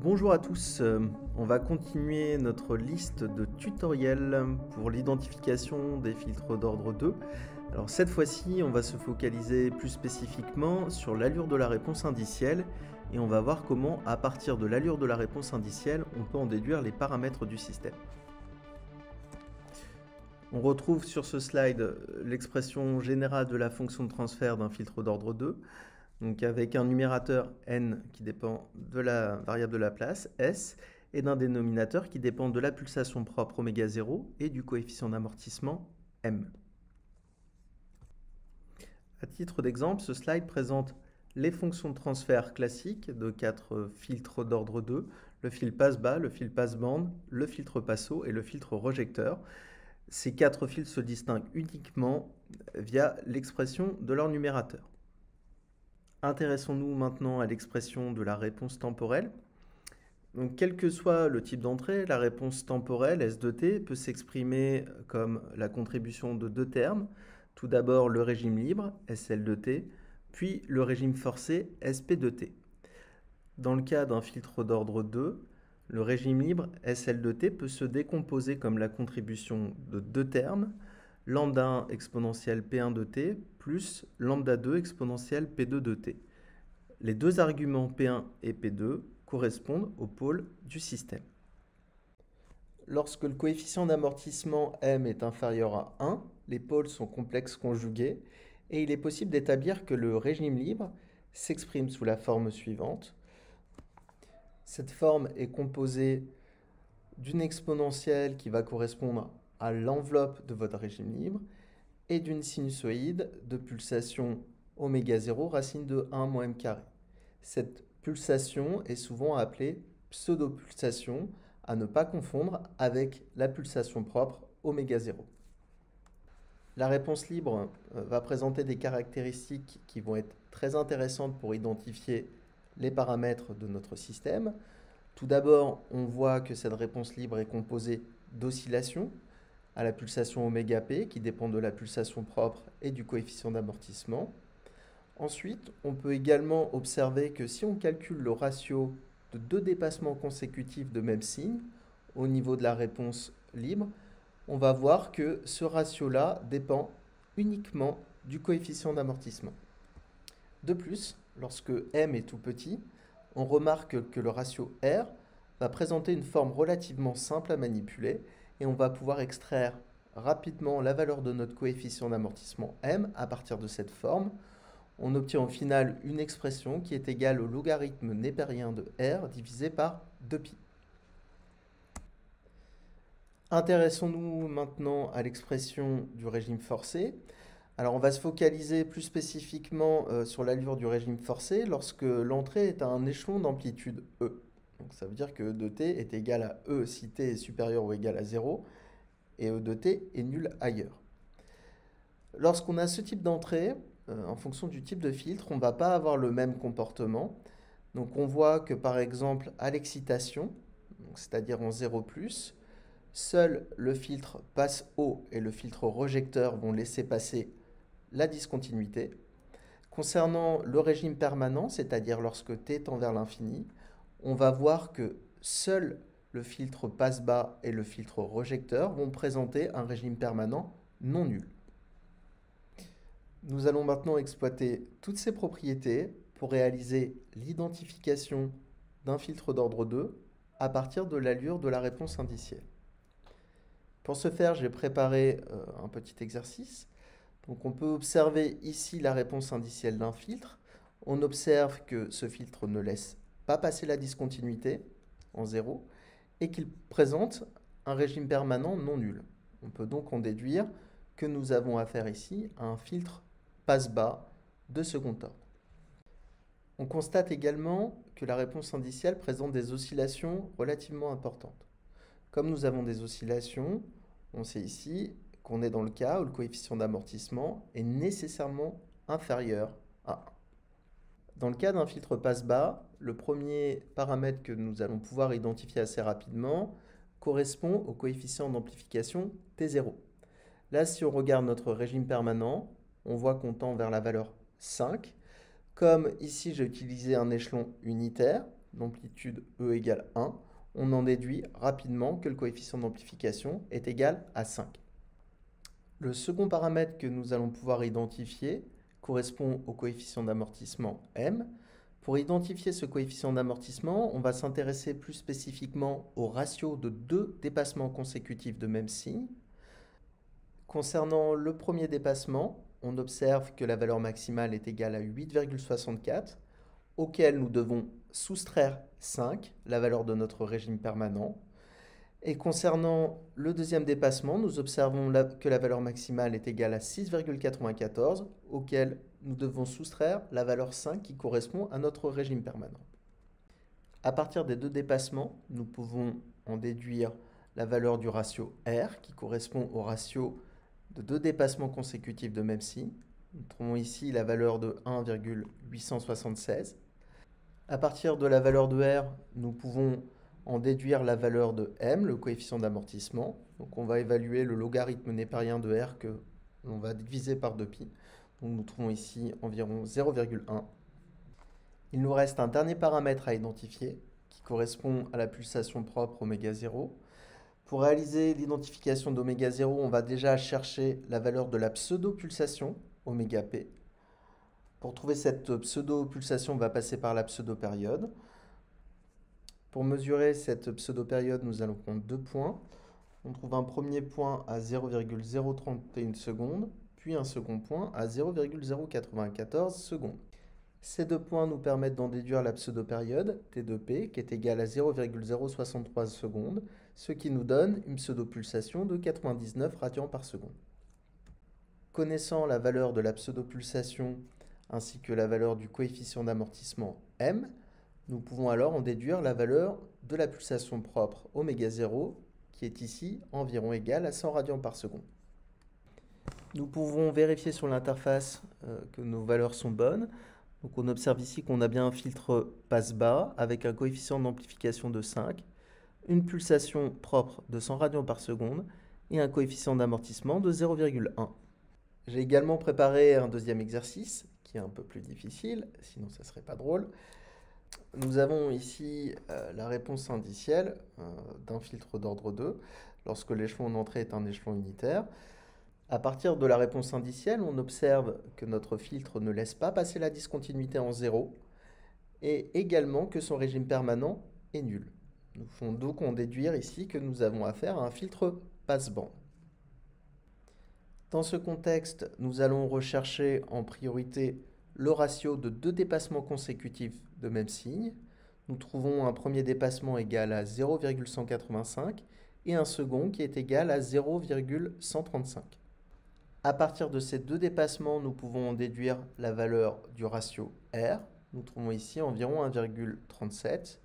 Bonjour à tous, on va continuer notre liste de tutoriels pour l'identification des filtres d'ordre 2. Alors cette fois-ci, on va se focaliser plus spécifiquement sur l'allure de la réponse indicielle et on va voir comment, à partir de l'allure de la réponse indicielle, on peut en déduire les paramètres du système. On retrouve sur ce slide l'expression générale de la fonction de transfert d'un filtre d'ordre 2. Donc avec un numérateur n qui dépend de la variable de la place, s, et d'un dénominateur qui dépend de la pulsation propre oméga 0 et du coefficient d'amortissement m. À titre d'exemple, ce slide présente les fonctions de transfert classiques de 4 filtres d'ordre 2, le fil passe-bas, le fil passe-bande, le filtre passe-haut et le filtre rejecteur. Ces 4 fils se distinguent uniquement via l'expression de leur numérateur. Intéressons-nous maintenant à l'expression de la réponse temporelle. Donc, quel que soit le type d'entrée, la réponse temporelle S de t peut s'exprimer comme la contribution de deux termes. Tout d'abord le régime libre, SL de t, puis le régime forcé, SP de t. Dans le cas d'un filtre d'ordre 2, le régime libre SL de t peut se décomposer comme la contribution de deux termes, lambda 1 exponentielle P1 de t plus lambda 2 exponentielle P2 de t. Les deux arguments P1 et P2 correspondent aux pôles du système. Lorsque le coefficient d'amortissement m est inférieur à 1, les pôles sont complexes conjugués et il est possible d'établir que le régime libre s'exprime sous la forme suivante. Cette forme est composée d'une exponentielle qui va correspondre à l'enveloppe de votre régime libre et d'une sinusoïde de pulsation oméga 0 racine de 1 moins m carré. Cette pulsation est souvent appelée pseudo-pulsation, à ne pas confondre avec la pulsation propre oméga 0. La réponse libre va présenter des caractéristiques qui vont être très intéressantes pour identifier les paramètres de notre système. Tout d'abord, on voit que cette réponse libre est composée d'oscillations à la pulsation oméga p qui dépend de la pulsation propre et du coefficient d'amortissement. Ensuite, on peut également observer que si on calcule le ratio de deux dépassements consécutifs de même signe au niveau de la réponse libre, on va voir que ce ratio-là dépend uniquement du coefficient d'amortissement. De plus, lorsque m est tout petit, on remarque que le ratio R va présenter une forme relativement simple à manipuler et on va pouvoir extraire rapidement la valeur de notre coefficient d'amortissement m à partir de cette forme. On obtient au final une expression qui est égale au logarithme népérien de R divisé par 2π. Intéressons-nous maintenant à l'expression du régime forcé. Alors on va se focaliser plus spécifiquement sur l'allure du régime forcé lorsque l'entrée est à un échelon d'amplitude E. Donc ça veut dire que E de t est égal à E si t est supérieur ou égal à 0 et E de t est nul ailleurs. Lorsqu'on a ce type d'entrée, en fonction du type de filtre, on ne va pas avoir le même comportement. Donc on voit que par exemple à l'excitation, c'est-à-dire en 0+, seul le filtre passe-haut et le filtre rejecteur vont laisser passer la discontinuité. Concernant le régime permanent, c'est-à-dire lorsque t tend vers l'infini, on va voir que seul le filtre passe-bas et le filtre rejecteur vont présenter un régime permanent non nul. Nous allons maintenant exploiter toutes ces propriétés pour réaliser l'identification d'un filtre d'ordre 2 à partir de l'allure de la réponse indicielle. Pour ce faire, j'ai préparé un petit exercice. Donc on peut observer ici la réponse indicielle d'un filtre. On observe que ce filtre ne laisse pas passer la discontinuité en 0 et qu'il présente un régime permanent non nul. On peut donc en déduire que nous avons affaire ici à un filtre passe-bas de second ordre. On constate également que la réponse indicielle présente des oscillations relativement importantes. Comme nous avons des oscillations, on sait ici qu'on est dans le cas où le coefficient d'amortissement est nécessairement inférieur à 1. Dans le cas d'un filtre passe-bas, le premier paramètre que nous allons pouvoir identifier assez rapidement correspond au coefficient d'amplification T0. Là, si on regarde notre régime permanent, on voit qu'on tend vers la valeur 5. Comme ici, j'ai utilisé un échelon unitaire, d'amplitude E égale 1, on en déduit rapidement que le coefficient d'amplification est égal à 5. Le second paramètre que nous allons pouvoir identifier correspond au coefficient d'amortissement M. Pour identifier ce coefficient d'amortissement, on va s'intéresser plus spécifiquement au ratio de deux dépassements consécutifs de même signe. Concernant le premier dépassement, on observe que la valeur maximale est égale à 8,64, auquel nous devons soustraire 5, la valeur de notre régime permanent. Et concernant le deuxième dépassement, nous observons que la valeur maximale est égale à 6,94, auquel nous devons soustraire la valeur 5 qui correspond à notre régime permanent. À partir des deux dépassements, nous pouvons en déduire la valeur du ratio R qui correspond au ratio de deux dépassements consécutifs de même signe. Nous trouvons ici la valeur de 1,876. À partir de la valeur de R, nous pouvons en déduire la valeur de M, le coefficient d'amortissement. Donc on va évaluer le logarithme népérien de R que l'on va diviser par 2π. Donc nous trouvons ici environ 0,1. Il nous reste un dernier paramètre à identifier qui correspond à la pulsation propre oméga 0. Pour réaliser l'identification d'oméga 0, on va déjà chercher la valeur de la pseudo-pulsation, oméga p. Pour trouver cette pseudo-pulsation, on va passer par la pseudo-période. Pour mesurer cette pseudo-période, nous allons prendre deux points. On trouve un premier point à 0,031 secondes, puis un second point à 0,094 secondes. Ces deux points nous permettent d'en déduire la pseudo-période, T2P, qui est égale à 0,063 secondes, ce qui nous donne une pseudo-pulsation de 99 radians par seconde. Connaissant la valeur de la pseudo-pulsation ainsi que la valeur du coefficient d'amortissement M, nous pouvons alors en déduire la valeur de la pulsation propre oméga 0, qui est ici environ égale à 100 radians par seconde. Nous pouvons vérifier sur l'interface que nos valeurs sont bonnes. Donc on observe ici qu'on a bien un filtre passe-bas avec un coefficient d'amplification de 5, une pulsation propre de 100 radians par seconde et un coefficient d'amortissement de 0,1. J'ai également préparé un deuxième exercice qui est un peu plus difficile, sinon ça ne serait pas drôle. Nous avons ici la réponse indicielle d'un filtre d'ordre 2 lorsque l'échelon d'entrée est un échelon unitaire. À partir de la réponse indicielle, on observe que notre filtre ne laisse pas passer la discontinuité en 0 et également que son régime permanent est nul. Nous pouvons donc en déduire ici que nous avons affaire à un filtre passe-bande. Dans ce contexte, nous allons rechercher en priorité le ratio de deux dépassements consécutifs de même signe. Nous trouvons un premier dépassement égal à 0,185 et un second qui est égal à 0,135. À partir de ces deux dépassements, nous pouvons en déduire la valeur du ratio R. Nous trouvons ici environ 1,37.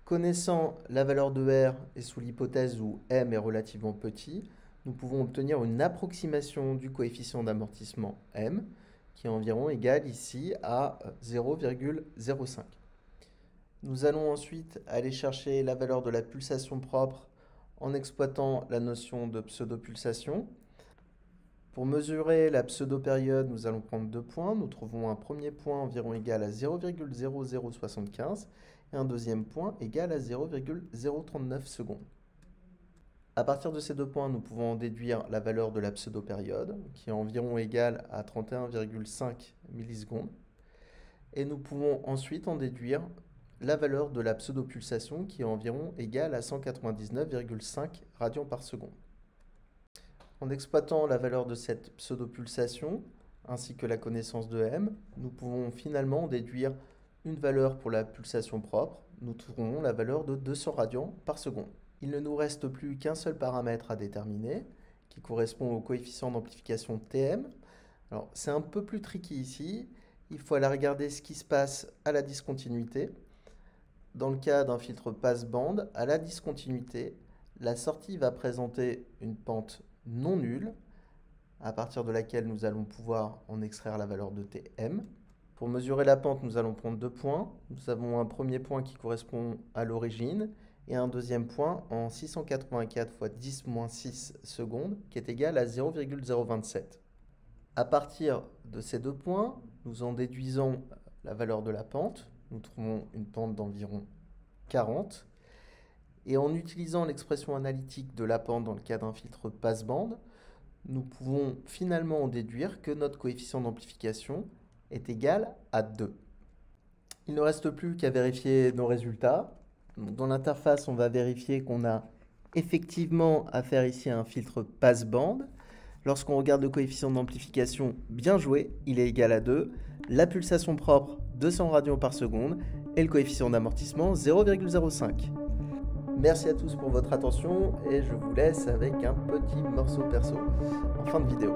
Connaissant la valeur de R et sous l'hypothèse où M est relativement petit, nous pouvons obtenir une approximation du coefficient d'amortissement M qui est environ égal ici à 0,05. Nous allons ensuite aller chercher la valeur de la pulsation propre en exploitant la notion de pseudo-pulsation. Pour mesurer la pseudo-période, nous allons prendre deux points. Nous trouvons un premier point environ égal à 0,0075 et un deuxième point égal à 0,039 secondes. À partir de ces deux points, nous pouvons en déduire la valeur de la pseudo-période, qui est environ égale à 31,5 millisecondes. Et nous pouvons ensuite en déduire la valeur de la pseudo-pulsation, qui est environ égale à 199,5 radians par seconde. En exploitant la valeur de cette pseudo-pulsation, ainsi que la connaissance de M, nous pouvons finalement déduire une valeur pour la pulsation propre. Nous trouverons la valeur de 200 radians par seconde. Il ne nous reste plus qu'un seul paramètre à déterminer, qui correspond au coefficient d'amplification Tm. Alors, c'est un peu plus tricky ici. Il faut aller regarder ce qui se passe à la discontinuité. Dans le cas d'un filtre passe-bande, à la discontinuité, la sortie va présenter une pente non nulle, à partir de laquelle nous allons pouvoir en extraire la valeur de Tm. Pour mesurer la pente, nous allons prendre deux points. Nous avons un premier point qui correspond à l'origine et un deuxième point en 684 fois 10 moins 6 secondes, qui est égal à 0,027. À partir de ces deux points, nous en déduisons la valeur de la pente. Nous trouvons une pente d'environ 40. Et en utilisant l'expression analytique de la pente dans le cas d'un filtre passe-bande, nous pouvons finalement en déduire que notre coefficient d'amplification est égal à 2. Il ne reste plus qu'à vérifier nos résultats. Donc, dans l'interface, on va vérifier qu'on a effectivement affaire ici à un filtre passe-bande. Lorsqu'on regarde le coefficient d'amplification, bien joué, il est égal à 2. La pulsation propre, 200 radians par seconde. Et le coefficient d'amortissement, 0,05. Merci à tous pour votre attention et je vous laisse avec un petit morceau perso en fin de vidéo.